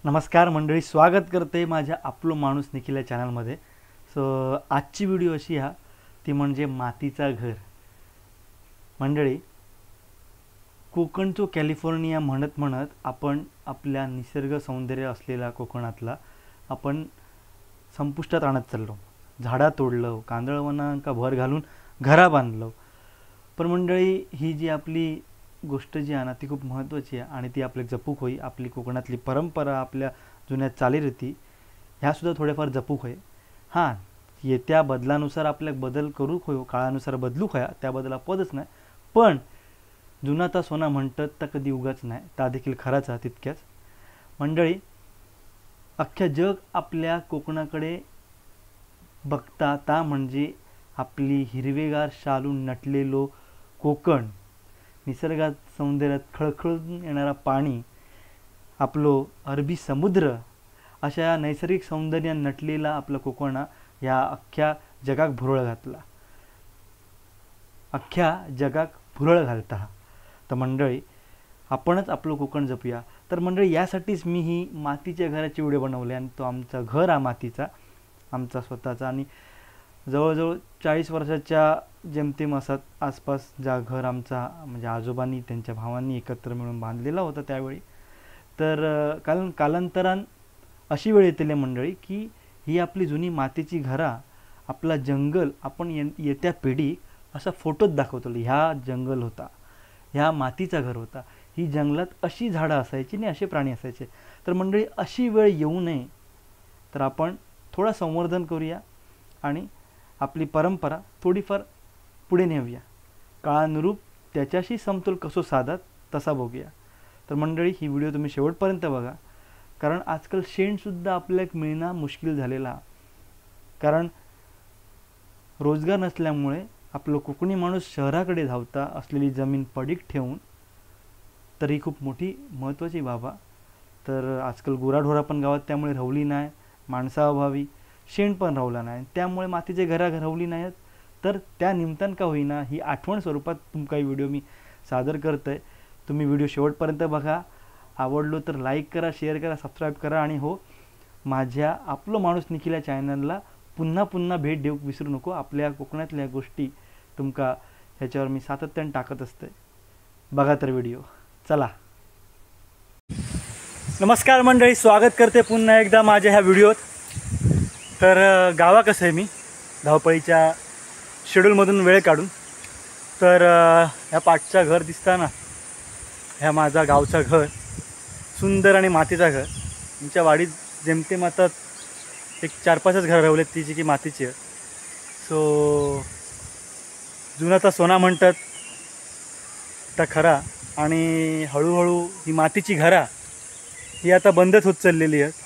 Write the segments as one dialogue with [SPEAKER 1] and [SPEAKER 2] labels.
[SPEAKER 1] नमस्कार मंडळी, स्वागत करते माझ्या आपलो माणूस निखिल या चॅनलमध्ये। सो आजची व्हिडिओ अशी आहे ती म्हणजे मातीचा घर। मंडळी, कोकणचो कॅलिफोर्निया म्हणत म्हणत आपण आपल्या निसर्ग सौंदर्य असलेला कोकणातला आपण संपुष्टात आणत चाललो। झाडा तोडलो, कांदळवनांका भर घालून घरा बांधलो। पण मंडळी, ही जी आपली गोष्ट जी आहे ना ती खूप महत्त्वाची आहे आणि ती आपले जपूक होई। आपली कोकणातली परंपरा, आपल्या जुन्या चालीरीती ह्या सुद्धा थोडेफार जपूक होय। हां, येत्या बदलानुसार आपल्याक बदल करू होय, काळानुसार बदलू होया, त्याबद्दल पदच नाही। पण जुना ता सोना म्हणतात ता कधी उगाच नाही, ता देखील खराच आहे तितक्याच। मंडळी, अख्ख्या जग आपल्या कोकणाकडे बघता ता म्हणजे आपली हिरवेगार शालून नटलेलो कोकण, निसर्गात सौंदर्यात खळखळून येणारा पाणी, आपलो अरबी समुद्र, अशा नैसर्गिक सौंदर्याने नटलेला आपला कोकण या अख्ख्या जगाक भुरळ घातला, अख्ख्या जगाक भुरळ घालता। तर मंडळी, आपणच आपलं कोकण जपूया। तर मंडळी, यासाठीच मी ही मातीच्या घराची व्हिडिओ बनवली आणि तो आमचा घर हा मातीचा, आमचा स्वतःचा। आणि जवळजवळ 40 वर्षाच्या जेमतेम असत आसपास ज्या घर आमचा म्हणजे आजोबांनी त्यांच्या भावांनी एकत्र मिळून बांधलेला होता त्यावेळी। तर कालांतरान अशी वेळ येतेली मंडळी की ही आपली जुनी मातीची घरा, आपला जंगल आपण येत्या पिढी असा फोटोत दाखवतो, ह्या जंगल होता, ह्या मातीचा घर होता, ही जंगलात अशी झाडं असायची आणि असे प्राणी असायचे। तर मंडळी, अशी वेळ येऊ नये तर आपण थोडा संवर्धन करूया आणि आपली परंपरा थोडीफार पुढे नेऊया, काळानुरूप त्याच्याशी समतोल कसो साधत तसा बघूया। तर मंडळी, ही व्हिडिओ तुम्ही शेवटपर्यंत बघा, कारण आजकाल शेणसुद्धा आपल्याला मिळणं मुश्किल झालेला, कारण रोजगार नसल्यामुळे आपलं कोकणी माणूस शहराकडे धावता असलेली जमीन पडीक ठेवून, तर ही खूप मोठी महत्त्वाची बाब आहे। तर आजकाल गुराढोरा पण गावात त्यामुळे राहली नाही, माणसाअभावी शेण पण राहला नाही, त्यामुळे मातीचे घरा राहली नाहीत। तर त्या निमित्तानं का होईना ही आठवण स्वरूपात तुमका ही व्हिडिओ मी सादर करतोय। तुम्ही व्हिडिओ शेवटपर्यंत बघा, आवडलो तर लाईक करा, शेअर करा, सबस्क्राईब करा आणि हो, माझ्या आपलो माणूस निखिल या चॅनलला पुन्हा पुन्हा भेट देऊ विसरू नको। आपल्या कोकणातल्या गोष्टी तुमका ह्याच्यावर मी सातत्याने टाकत असते, बघा तर व्हिडिओ। चला, नमस्कार मंडळी, स्वागत करते पुन्हा एकदा माझ्या ह्या व्हिडिओत। तर गावा कसं आहे, मी धावपळीच्या शेड्यूलमधून वेळ काढून तर ह्या पाठचा घर दिसताना ह्या माझा गावचा घर, सुंदर आणि मातीचा घर। तुमच्या वाडीत जेमतेम आता एक 4-5च घर राहिलेत ती जी की मातीची आहे। सो जुना तर सोना म्हणतात त्या खरा, आणि हळूहळू ही मातीची घरा ही आता बंदच होत चाललेली आहे।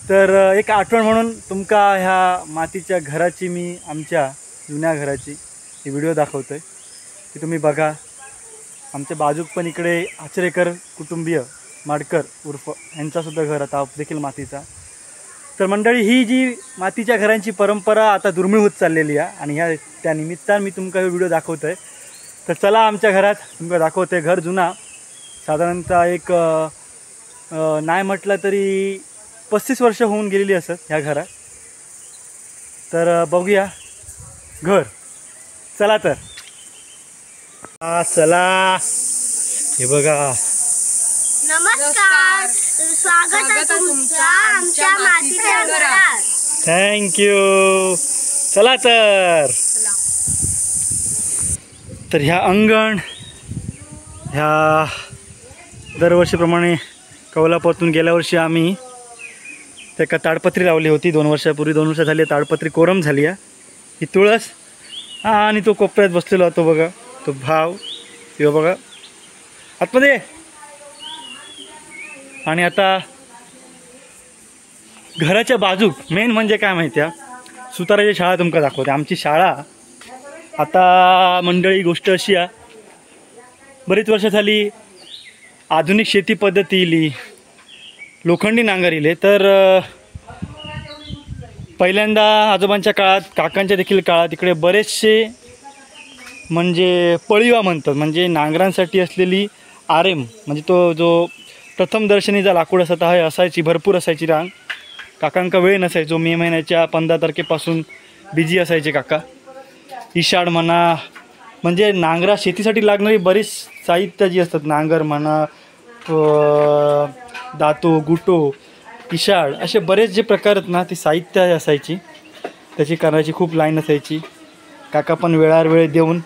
[SPEAKER 1] तर एक आठवण म्हणून तुमका ह्या मातीच्या घराची, मी आमच्या जुन्या घराची ही व्हिडिओ दाखवतोय, ती तुम्ही बघा। आमच्या बाजूक पण इकडे आचरेकर कुटुंबीय माडकर उर्फ यांचासुद्धा घर आता देखील मातीचा। तर मंडळी, ही जी मातीच्या घरांची परंपरा आता दुर्मिळ होत चाललेली आहे आणि ह्या त्या निमित्तानं मी तुमका हे व्हिडिओ दाखवतोय। तर चला, आमच्या घरात तुमका दाखवते। घर जुना साधारणतः एक नाही म्हटलं तरी 35 वर्ष होऊन गेलेली असत ह्या घरात। तर बघूया घर, चला तर। चला, हे बघा।
[SPEAKER 2] नमस्कार, स्वागत आहे तुमचं आमच्या मातीच्या घरात।
[SPEAKER 1] थँक्यू। चला तर ह्या अंगण, ह्या दरवर्षीप्रमाणे कौलापातून गेल्या वर्षी आम्ही त्या ताडपत्री लावली होती 2 वर्षापूर्वी। 2 वर्ष झाली, ताडपत्री कोरम झाली आहे। ही तुळस, आणि तो कोपऱ्यात बसलेला होतो बघा, तो भाव, किंवा बघा आतमध्ये। आणि आता घराच्या बाजूक मेन म्हणजे काय माहिती आहे, सुताराची शाळा तुमका दाखवते। आमची शाळा आता मंडळी, गोष्ट अशी आहे, बरीच वर्ष झाली आधुनिक शेती पद्धती इली, लोखंडी नांगर इले। तर पहिल्यांदा आजोबांच्या काळात, काकांच्या देखील काळात इकडे बरेचसे म्हणजे पळीवा म्हणतात, म्हणजे नांगरांसाठी असलेली आरेम, म्हणजे तो जो प्रथम दर्शनीचा लाकूड असता हे असायची, भरपूर असायची रांग. काकांका वेळ नसायचो. मे महिन्याच्या 15 तारखेपासून बिझी असायचे काका. इशाड म्हणा, म्हणजे नांगरा शेतीसाठी लागणारी बरीच साहित्य जी असतात, नांगर म्हणा, दातो, गुटो, इशाड, असे बरेच जे प्रकार आहेत ना, ती साहित्य असायची. त्याची करायची खूप लाईन असायची. काका पण वेळावर वेळ देऊन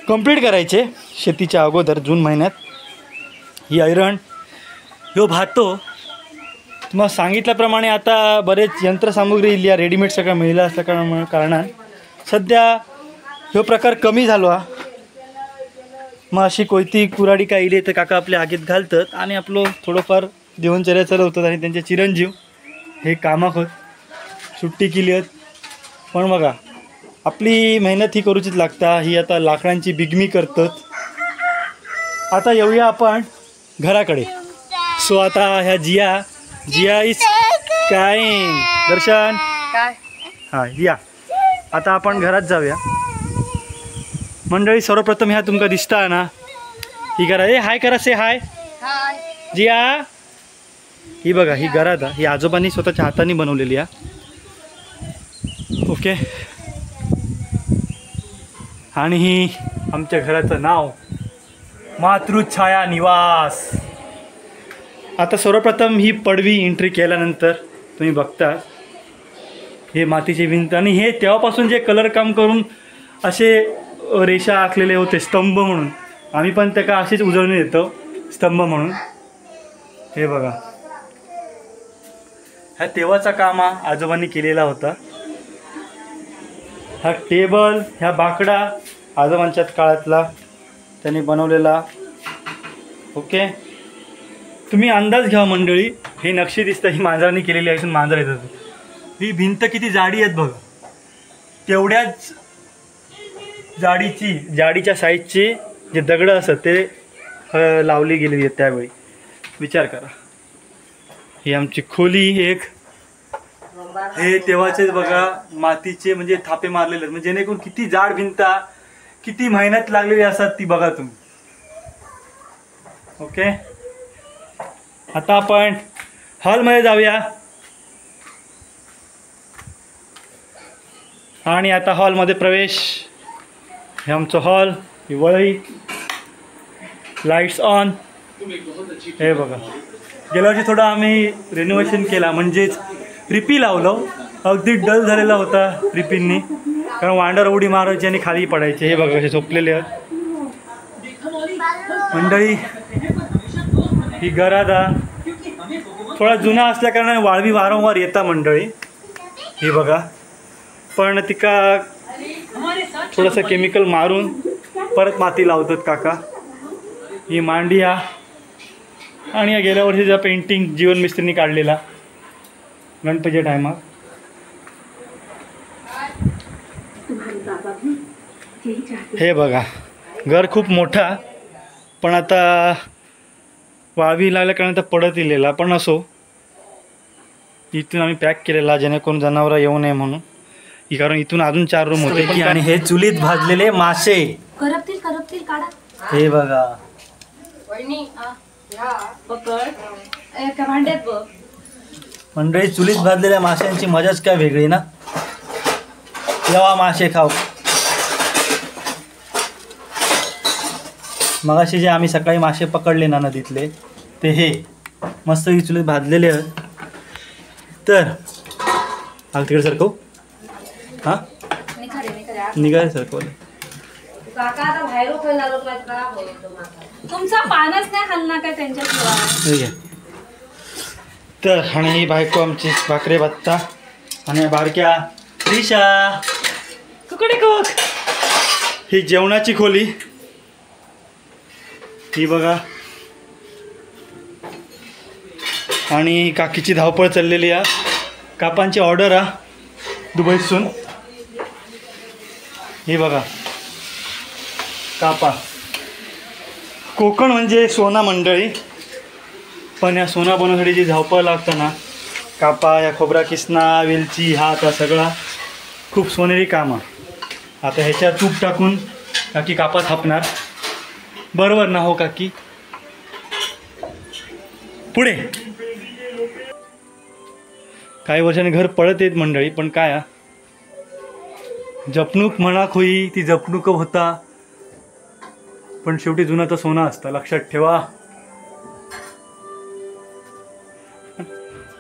[SPEAKER 1] कंप्लीट करायचे शेतीच्या अगोदर जून महिन्यात. ही ऐरण, ह्यो भातो. तुम्हाला सांगितल्याप्रमाणे आता बरेच यंत्रसामुग्री इली रेडीमेड सगळं मिळालं असल्या कारणान सध्या ह्यो प्रकार कमी झालो हा. मग अशी कोयती कुराडी काय इली तर काका आपल्या आगीत घालतात आणि आपलं थोडंफार दिवनचर्या चालवतात. आणि त्यांचे चिरंजीव हे कामाक होत, सुट्टी केली आहेत. पण बघा, आपली मेहनत ही करूचीच लागता. ही आता लाकडांची बिगमी करतात. आता येऊया आपण घराकडे. सो आता ह्या जिया इज काय दर्शन
[SPEAKER 2] काय
[SPEAKER 1] हां या. आता आपण घरात जाऊया मंडळी. सर्वप्रथम ह्या तुमका दिसता ना, ही घरा. हाय करा, से हाय जिया. ही बघा, ही घरात ही आजोबांनी स्वतःच्या हाताने बनवलेली आहे. ओके. आणि ही आमच्या घराचं नाव मातृछाया निवास. आता सर्वप्रथम ही पडवी एंट्री केल्यानंतर तुम्ही बघता हे मातीची भिंत. आणि हे तेव्हापासून जे कलर काम करून असे रेषा आखलेले होते स्तंभ म्हणून, आम्ही पण त्याला अशीच उजळणी देतो स्तंभ म्हणून. हे बघा, हा तेव्हाचा काम आजोबांनी केलेला होता. हा टेबल, ह्या बाकडा आजोबांच्या काळातला त्यांनी बनवलेला. ओके. तुम्ही अंदाज घ्या मंडळी. हे नक्षी दिसतं, ही मांजरांनी केलेली आहे. मांजर येतात. ही भिंत किती जाडी आहेत बघा. तेवढ्याच जाडीच्या साईजची जे दगडं असतात ते लावली गेलेली आहेत त्यावेळी. विचार करा. ही आमची खोली एक. हे तेव्हाचेच बघा मातीचे म्हणजे थापे मारलेले आहेत. म्हणजे जेणेकरून किती जाड भिंत, किती मेहनत लागलेली असतात ती बघा तुम्ही. ओके. आता आपण हॉलमध्ये जाऊया. आणि आता हॉलमध्ये प्रवेश. हे आमचं हॉल. ही वळई, लाईट्स ऑन. हे बघा, गेल्या वर्षी थोडं आम्ही रिनोव्हेशन केला, म्हणजेच रिपी लावलं. अगदी डल झालेला होता रिपींनी, कारण वांडर उडी मारायची आणि खाली पडायचे. हे बघा कसे झोपलेले आहेत मंडळी. ही घरादा थोडा जुना असल्या कारणाने वाळवी वारंवार येता मंडळी. ही बघा, पण तिका थोडंसं केमिकल मारून परत माती लावतात काका. ही मांडी हा. आणि या गेल्या वर्षीचा पेंटिंग जीवन मिस्त्रींनी काढलेला गणपतीच्या टायमात. हे बघा, घर खूप मोठा, पण आता वाळवी लागल्या कारण आता पडत इलेला. पण असो, इथून आम्ही पॅक केलेला जेणेकरून जनावरं येऊ नये म्हणून. कारण इथून अजून 4 रूम होते. आणि हे चुलीत भाजलेले मासे.
[SPEAKER 2] करपतील काढा.
[SPEAKER 1] हे बघा मंडळी, चुलीत भाजलेल्या माशांची मजाच काय वेगळी ना. जेव्हा मासे खाऊ. मगाशी जे आम्ही सकाळी मासे पकडले ना नदीतले, ते हे मस्त चुलीत भाजलेले आहेत. तर आग तिकडे सरकव. हां, निघाले सरकवले.
[SPEAKER 2] तुमचा पानच नाही हलना काय त्यांच्याशिवाय.
[SPEAKER 1] तर आणि ही बायको आमची भाकरे बत्ता. आणि बारक्या त्रिशा कुकडे कोक. ही जेवणाची खोली. ही बघा. आणि काकीची धावपळ चाललेली आहे. कापांची ऑर्डर आ दुबईसून. ही बघा कापा. कोकण म्हणजे सोना मंडळी. पण या सोना बनवण्यासाठी जी धावपळ लागतं ना, कापा, या खोबरा किसना, वेलची, हात, हा सगळा खूप सोनेरी काम आहे. आता ह्याच्यात तूप टाकून काकी कापा थापणार. बरोबर ना हो काकी? पुढे काही वर्षांनी घर पळत येत मंडळी, पण काय जपणूक म्हणा खोई ती जपणूक होता, पण शेवटी जुनं तर सोनं असतं, लक्षात ठेवा.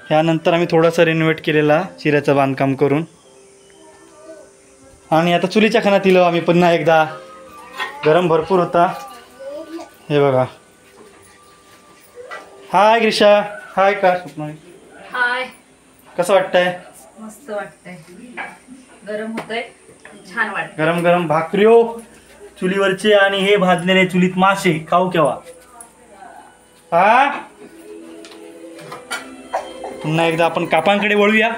[SPEAKER 1] ह्यानंतर आम्ही थोडासा रिनोव्हेट केलेला चिऱ्याचं बांधकाम करून, आणि आता चुलीच्या खाण्यात दिलं आम्ही पुन्हा एकदा. गरम भरपूर होता. हे बघा. हाय ग्रीषा. हाय का स्वप्न.
[SPEAKER 3] हाय.
[SPEAKER 1] कसं वाटतंय?
[SPEAKER 3] मस्त वाटतंय. गरम होतंय, छान वाटतं.
[SPEAKER 1] गरम गरम भाकऱ्यो चुलीवरचे आणि हे भाजलेले चुलीत मासे खाऊ केव्हा. हा पुन्हा एकदा आपण कापांकडे वळूया.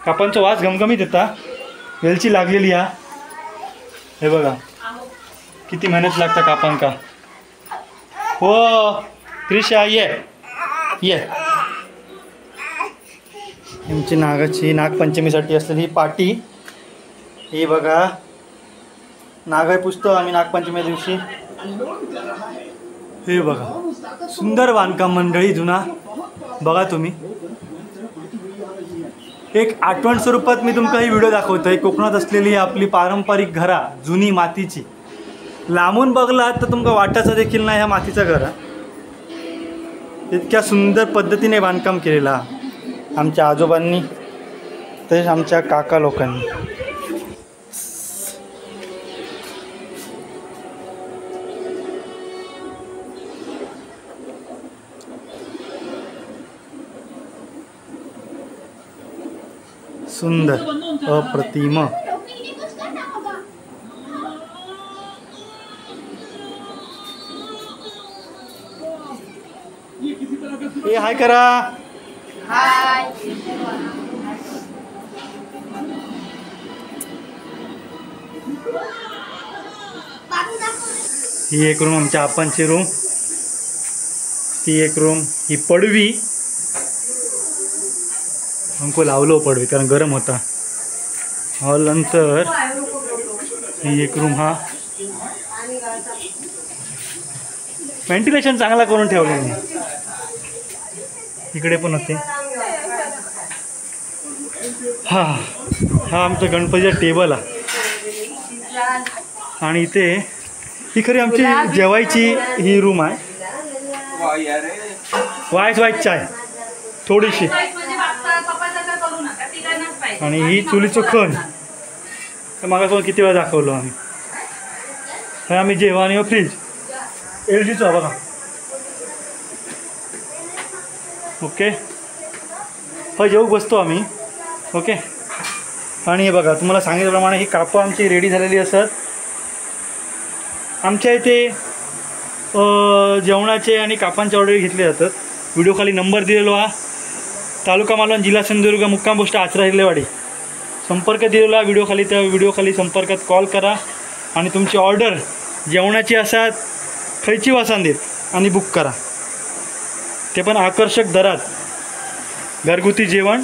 [SPEAKER 1] कापांचा वास घमघमीत येता, वेलची लागलेली या. हे बघा किती मेहनत लागतं कापांका. हो क्रिशा ये ये. आमची नागाची नागपंचमीसाठी असलेली पाटी. हे बघा नागाय पुजतो आम्ही नागपंचमी दिवशी. हे बघा सुंदर बांधकाम मंडळी जुना. बघा तुम्ही एक आठवण स्वरूपात मी तुमका ही व्हिडिओ दाखवतोय. कोकणात असलेली आपली पारंपरिक घरा जुनी मातीची. लांबून बघलात तर तुमका वाटायचं देखील नाही ह्या मातीचा घर. इतक्या सुंदर पद्धतीने बांधकाम केलेला आमच्या आजोबांनी तसेच आमच्या काका लोकांनी. सुंदर अप्रतिम. हे हाय करा.
[SPEAKER 3] हाय.
[SPEAKER 1] ही एक रूम आमच्या आपांची रूम. ती एक रूम. ही पडवी हमको लावलो पडवी कारण गरम होता. हॉल नंतर ही एक रूम. हा व्हेंटिलेशन चांगला करून ठेवलं मी. इकडे पण होते. हा हा आमचा गणपतीचा टेबल आहे. आणि इथे ही खरी आमची जेवायची ही रूम आहे. वाईट चाय थोडीशी. आणि ही चुलीचं खण. मागासोबत किती वेळा दाखवलो आम्ही. हे आम्ही जेवण आणि फ्रीज LGचं बघा. ओके हा जेवू बसतो आम्ही. ओके. आणि हे बघा तुम्हाला सांगितल्याप्रमाणे ही कापं आमची रेडी झालेली असतात. आमच्या इथे जेवणाचे आणि कापांचे ऑर्डर घेतले जातात. व्हिडिओ खाली नंबर दिलेलो हा. तालुका मालवण जिल्हा सिंधुदुर्ग मुक्काम पोस्ट आचरा हिरलेवाडी. संपर्क दिलेला व्हिडिओ खाली. त्या व्हिडिओ खाली संपर्कात कॉल करा आणि तुमची ऑर्डर जेवणाची असतात खयची वासान देत आणि बुक करा. ते पण आकर्षक दरात. घरगुती जेवण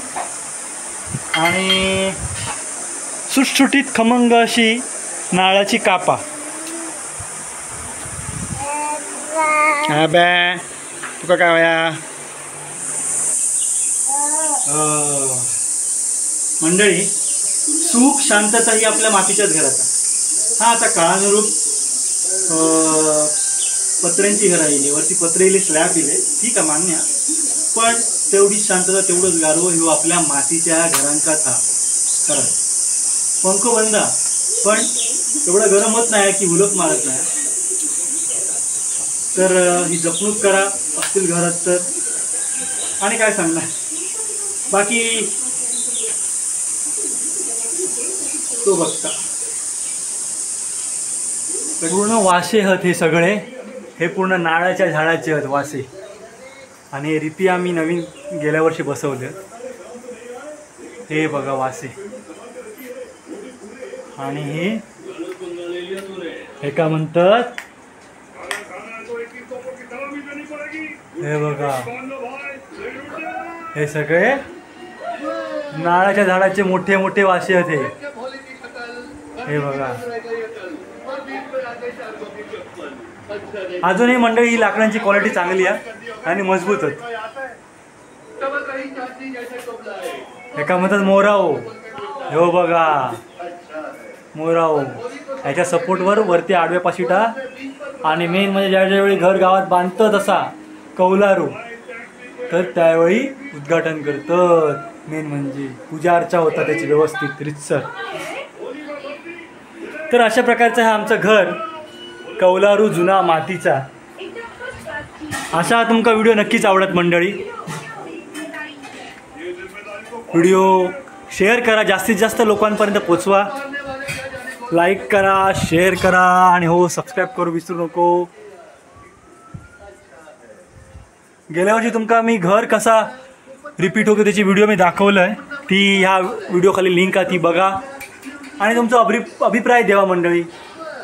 [SPEAKER 1] आणि सुटसुटीत खमंग अशी नारळाची कापा. बॅ तुका काय वया मंडळी. सुख शांतता ही आपल्या मातीच्याच घराचा. हा आता काळानुरूप पत्र्यांची घरं येईल. वरती पत्रे येईल, स्लॅब येईल, ठीक आहे मान्य. पण तेवढीच शांतता तेवढंच गारव हे आपल्या मातीच्या घरांचाच हा खरं. पंख बंद पण एवढं गरम होत नाही की उलट मारत नाही. तर ही जपणूक करा असतील घरात तर. आणि काय सांगणार बाकी तो बघता. पूर्ण वासे आहेत हे सगळे. हे पूर्ण नारळाच्या झाडाचे आहेत वासे. आणि रिपी आम्ही नवीन गेल्या वर्षी बसवले. हे बघा वासे. आणि हे का म्हणतात हे बघा. हे सगळे नारळाच्या झाडाचे मोठे मोठे वासे आहेत हे बघा. अजूनही मंडळी ही लाकडांची क्वालिटी चांगली आहे आणि मजबूत आहेत. एका म्हणतात मोराव, हो बघा मोराव, ह्याच्या सपोर्टवर वरती आडव्या पाशिटा आणि मेन म्हणजे ज्यावेळी घर गावात बांधतं तसा कौलारू, तर त्यावेळी उद्घाटन करतात. मेन म्हणजे पूजा अर्चा होता त्याची व्यवस्थित रितसर. तर अशा प्रकारचं हा आमचं घर कौलारू जुना मातीचा. अशा तुमका व्हिडिओ नक्कीच आवडत मंडळी. व्हिडिओ शेअर करा, जास्तीत जास्त लोकांपर्यंत पोचवा. लाईक करा, शेअर करा आणि हो सबस्क्राईब करू विसरू नको. गेल्या वर्षी तुमका मी घर कसा रिपीट होतो त्याची व्हिडिओ मी दाखवलं आहे, ती ह्या व्हिडिओ खाली लिंक आहे, ती बघा आणि तुमचा अभिप्राय द्यावा मंडळी.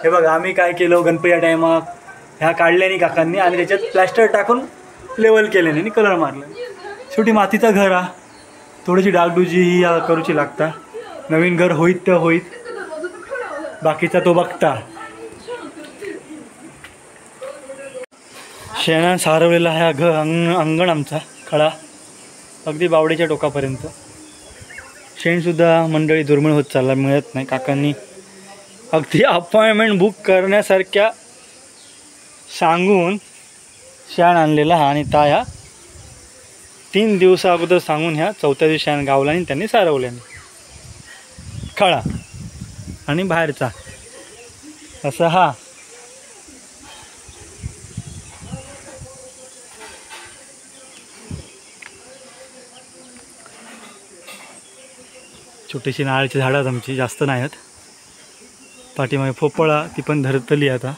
[SPEAKER 1] हे बघा आम्ही काय केलं गणपती या टायमात, ह्या काढल्याने काकांनी आणि त्याच्यात प्लॅस्टर टाकून लेवल केल्याने आणि कलर मारलं. शेवटी मातीचा घर हा, थोडीशी डागडुजी ही करूची लागता. नवीन घर होईत तर होईत, बाकीचा तो बघता. शेणानं सारवलेला हा अंगण आमचा खडा अगदी बावडीच्या टोकापर्यंत. शेणसुद्धा मंडळी दुर्मिळ होत चालला, मिळत नाही. काकांनी अगदी अपॉइंटमेंट बुक करण्यासारख्या सांगून शेण आणलेला हा आणि ता ह्या 3 दिवसा अगोदर सांगून ह्या 4थ्या दिवशी शेण गावला आणि त्यांनी सारवल्याने खळा आणि बाहेरचा असा हा. छोटीशी नारळाची झाडं आहेत आमची, जास्त नाही आहेत. पाठीमागे फोपळा ती पण धरतली आता.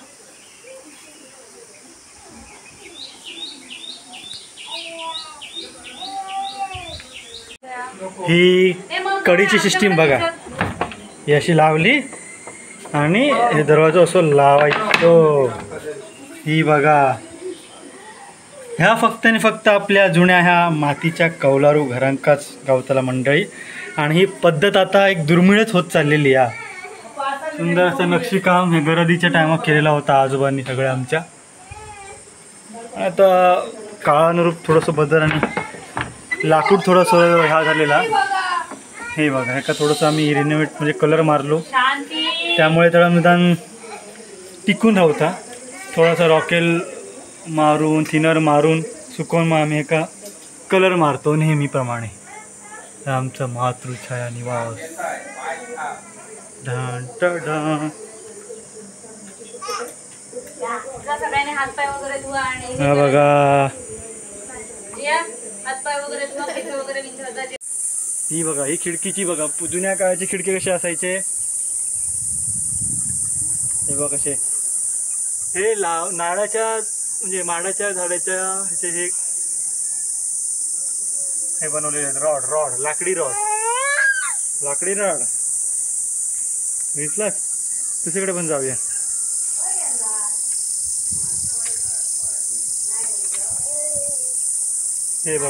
[SPEAKER 1] ही कडीची सिस्टीम बघा, ही अशी लावली आणि हे दरवाजा असं लावायचो. ही बघा, ह्या फक्त आणि फक्त आपल्या जुन्या ह्या मातीच्या कौलारू घरांकाच गावताला मंडळी. आणि ही पद्धत आता एक दुर्मिळच होत चाललेली आहे. सुंदर असं नक्षीकाम हे गरदीच्या टायमात केलेला होता आजोबांनी सगळ्या आमच्या. आता काळानुरूप थोडंसं बदल आणि लाकूड थोडंसं ह्या झालेला. हे बघा, ह्याका थोडंसं आम्ही रिनोव्हेट म्हणजे कलर मारलो, त्यामुळे त्याला निदान टिकून राहता. थोडासा रॉकेल मारून थिनर मारून सुकवून मग आम्ही एका कलर मारतो नेहमीप्रमाणे. आमचा मातृछाया निवास. ढान ढान.
[SPEAKER 3] सगळ्यांनी हातपाय वगैरे धुवा आणि
[SPEAKER 1] हा बघा,
[SPEAKER 3] हातपाय वगैरे धुवा, केस वगैरे विंचरता.
[SPEAKER 1] ही बघा, ही खिडकीची बघा, जुन्या काळाची खिडकी कशी असायचे हे बघा कसे. हे नारळाच्या म्हणजे माडाच्या झाडाच्या ह्याचे हे बनवलेले आहेत. रॉड लाकडी रॉड दिसलाच. दुसरीकडे पण जाऊया. हे बघा,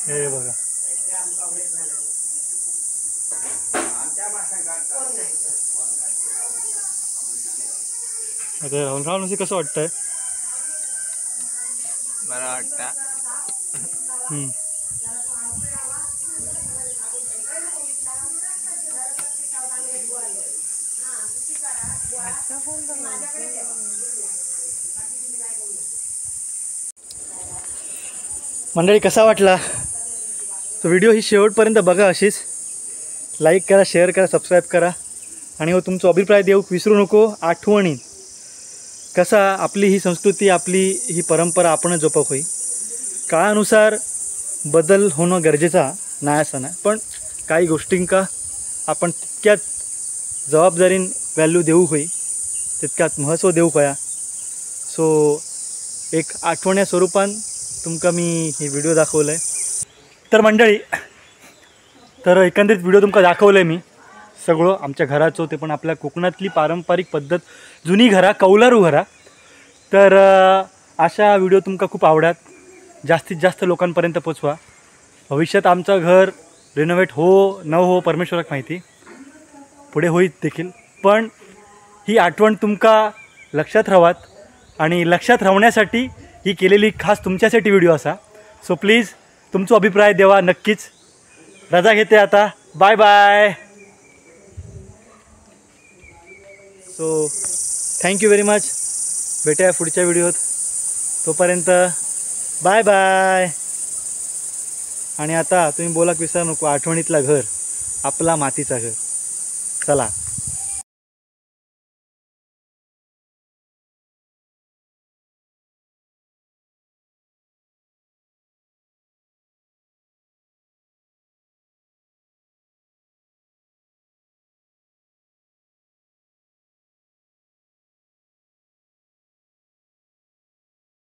[SPEAKER 1] हे बघा, आता राहुल राहुल कसं वाटतंय?
[SPEAKER 4] बरं वाटतं.
[SPEAKER 1] मंडळी कसा वाटला तो व्हिडिओ? ही शेवटपर्यंत बघा, अशीच लाईक करा, शेअर करा, सबस्क्राईब करा आणि हो तुमचा अभिप्राय देऊ विसरू नको. आठवणी कसा आपली ही संस्कृती, आपली ही परंपरा आपणच जोपास होई. काळानुसार बदल होणं गरजेचा नाही असं नाही, पण काही गोष्टींका आपण तितक्यात जबाबदारीन व्हॅल्यू देऊ होई, तितक्यात महत्त्व देऊ पया. सो एक आठवण्या स्वरूपान तुमका मी ही व्हिडिओ दाखवलं आहे. तर मंडळी, तर एकंदरीत व्हिडिओ तुमका दाखवलं आहे मी सगळं आमच्या घराचं, ते पण आपल्या कोकणातली पारंपरिक पद्धत, जुनी घरा, कौलारू घरा. तर अशा व्हिडिओ तुमका खूप आवडत, जास्तीत जास्त लोकांपर्यंत पोचवा. भविष्यात आमचं घर रिनोव्हेट हो न हो परमेश्वराक माहिती, पुढे होईत देखील, पण ही आठवण तुमका लक्षात राहावात आणि लक्षात राहण्यासाठी ही केलेली खास तुमच्यासाठी व्हिडिओ असा. सो प्लीज तुमचा अभिप्राय देवा नक्कीच. रजा घेते आता. Bye bye. So thank you very much. भेटूया पुढच्या व्हिडिओत. तोपर्यंत बाय बाय. आणि आता तुम्ही बोला विसरू नको, आठवणीतलं घर आपला मातीचा घर. चला.